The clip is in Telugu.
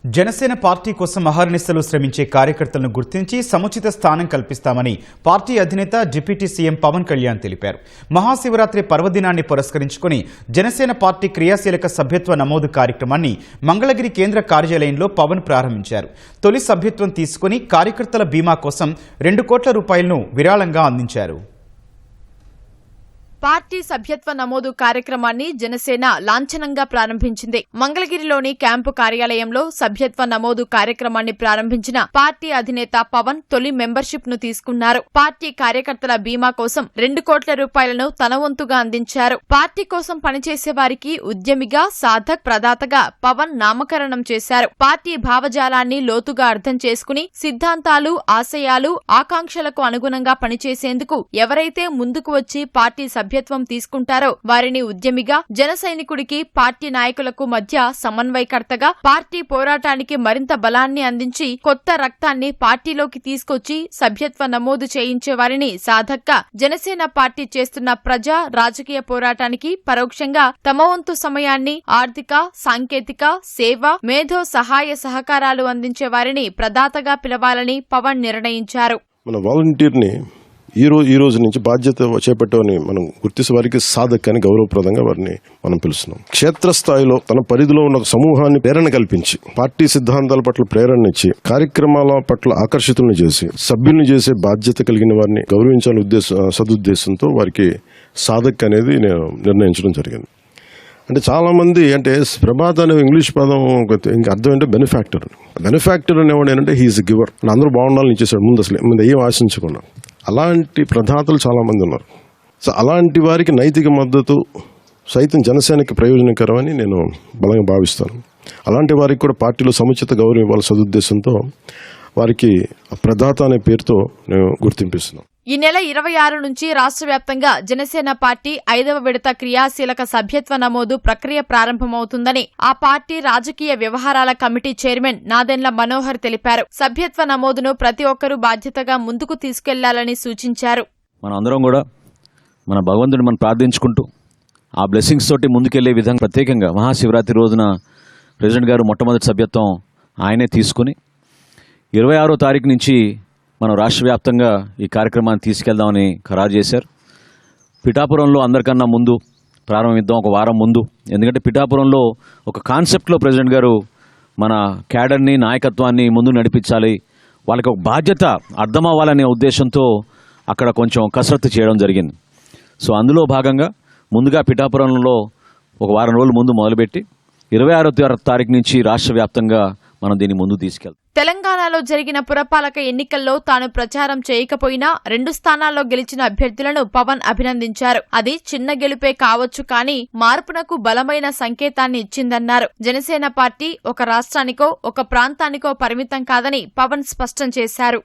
జనసేన పార్టీ కోసం అహర్నిశలు శ్రమించే కార్యకర్తలను గుర్తించి సముచిత స్థానం కల్పిస్తామని పార్టీ అధినేత డిప్యూటీ సీఎం పవన్ కళ్యాణ్ తెలిపారు. మహాశివరాత్రి పర్వదినాన్ని పురస్కరించుకుని జనసేన పార్టీ క్రియాశీలక సభ్యత్వ నమోదు కార్యక్రమాన్ని మంగళగిరి కేంద్ర కార్యాలయంలో పవన్ ప్రారంభించారు. తొలి సభ్యత్వం తీసుకుని కార్యకర్తల బీమా కోసం 2 కోట్ల రూపాయలను విరాళంగా అందించారు. పార్టీ సభ్యత్వ నమోదు కార్యక్రమాన్ని జనసేన లాంఛనంగా ప్రారంభించింది. మంగళగిరిలోని క్యాంపు కార్యాలయంలో సభ్యత్వ నమోదు కార్యక్రమాన్ని ప్రారంభించిన పార్టీ అధినేత పవన్ తొలి మెంబర్షిప్ ను తీసుకున్నారు. పార్టీ కార్యకర్తల బీమా కోసం 2 కోట్ల రూపాయలను తన వంతుగా అందించారు. పార్టీ కోసం పనిచేసే వారికి ఉద్యమిగా, సాధక్, ప్రదాతగా పవన్ నామకరణం చేశారు. పార్టీ భావజాలాన్ని లోతుగా అర్థం చేసుకుని సిద్ధాంతాలు, ఆశయాలు, ఆకాంక్షలకు అనుగుణంగా పనిచేసేందుకు ఎవరైతే ముందుకు వచ్చి పార్టీ సభ్యత్వం తీసుకుంటారో వారిని ఉద్యమిగా, జన సైనికుడికి, పార్టీ నాయకులకు మధ్య సమన్వయకర్తగా, పార్టీ పోరాటానికి మరింత బలాన్ని అందించి కొత్త రక్తాన్ని పార్టీలోకి తీసుకొచ్చి సభ్యత్వ నమోదు చేయించే వారిని సాధక్గా, జనసేన పార్టీ చేస్తున్న ప్రజా రాజకీయ పోరాటానికి పరోక్షంగా తమ వంతు సమయాన్ని, ఆర్థిక, సాంకేతిక, సేవ, మేధో సహాయ సహకారాలు అందించే వారిని ప్రదాతగా పిలవాలని పవన్ నిర్ణయించారు. మన వాలంటీర్ని ఈ రోజు నుంచి బాధ్యత చేపట్టేవని మనం గుర్తించే వారికి సాధక్ అని గౌరవప్రదంగా వారిని మనం పిలుస్తున్నాం. క్షేత్రస్థాయిలో తన పరిధిలో ఉన్న సమూహాన్ని ప్రేరణ కల్పించి, పార్టీ సిద్ధాంతాల పట్ల ప్రేరణ ఇచ్చి, కార్యక్రమాల పట్ల ఆకర్షితులను చేసి, సభ్యులను చేసే బాధ్యత కలిగిన వారిని గౌరవించాలని సదుద్దేశంతో వారికి సాధక్ అనేది నేను నిర్ణయించడం జరిగింది. అంటే చాలా మంది ప్రభాత్ అనే ఇంగ్లీష్ పదం ఇంకా అర్థం అంటే బెనిఫాక్టర్ అనేవాడు ఏంటంటే హీఈస్ గివర్. అందరూ బాగుండాలని ఇచ్చేసాడు ముందు ఏం ఆశించకుండా. అలాంటి ప్రదాతలు చాలా మంది ఉన్నారు. సో అలాంటి వారికి నైతిక మద్దతు సైతం జనసేనకి ప్రయోజనకరమని నేను బలంగా భావిస్తాను. అలాంటి వారికి కూడా పార్టీలో సముచిత గౌరవం ఇవ్వాల్సిన సదుద్దేశంతో వారికి ప్రదాత అనే పేరుతో నేను గుర్తింపిస్తున్నాను. ఈ నెల 26 నుంచి రాష్ట్ర వ్యాప్తంగా జనసేన పార్టీ 5వ విడత క్రియాశీలక సభ్యత్వ నమోదు ప్రక్రియ ప్రారంభమవుతుందని ఆ పార్టీ రాజకీయ వ్యవహారాల కమిటీ చైర్మన్ నాదెండ్ల మనోహర్ తెలిపారు. సభ్యత్వ నమోదును ప్రతి ఒక్కరూ బాధ్యతగా ముందుకు తీసుకెళ్లాలని సూచించారు. మనం అందరం కూడా మన భగవంతుడిని మనం ప్రార్థించుకుంటూ ఆ బ్లెస్సింగ్స్ తోటి ముందుకెళ్లే విధంగా ప్రత్యేకంగా మహాశివరాత్రి రోజున ప్రెసిడెంట్ గారు మొట్టమొదటి సభ్యత్వం ఆయనే తీసుకుని 26వ తారీఖు నుంచి మనం రాష్ట్ర వ్యాప్తంగా ఈ కార్యక్రమాన్ని తీసుకెళ్దామని ఖరారు చేశారు. పిఠాపురంలో అందరికన్నా ముందు ప్రారంభిద్దాం, ఒక వారం ముందు. ఎందుకంటే పిఠాపురంలో ఒక కాన్సెప్ట్లో ప్రెసిడెంట్ గారు మన క్యాడర్ని, నాయకత్వాన్ని ముందు నడిపించాలి, వాళ్ళకి ఒక బాధ్యత అర్థం అవ్వాలనే ఉద్దేశంతో అక్కడ కొంచెం కసరత్తు చేయడం జరిగింది. సో అందులో భాగంగా ముందుగా పిఠాపురంలో ఒక వారం రోజుల ముందు మొదలుపెట్టి 26వ తారీఖు నుంచి రాష్ట్ర వ్యాప్తంగా మనం దీన్ని ముందు తీసుకెళ్తాం. తెలంగాణలో జరిగిన పురపాలక ఎన్నికల్లో తాను ప్రచారం చేయకపోయినా 2 స్థానాల్లో గెలిచిన అభ్యర్థులను పవన్ అభినందించారు. అది చిన్న గెలుపే కావచ్చు, కానీ మార్పునకు బలమైన సంకేతాన్ని ఇచ్చిందన్నారు. జనసేన పార్టీ ఒక రాష్ట్రానికో, ఒక ప్రాంతానికో పరిమితం కాదని పవన్ స్పష్టం చేశారు.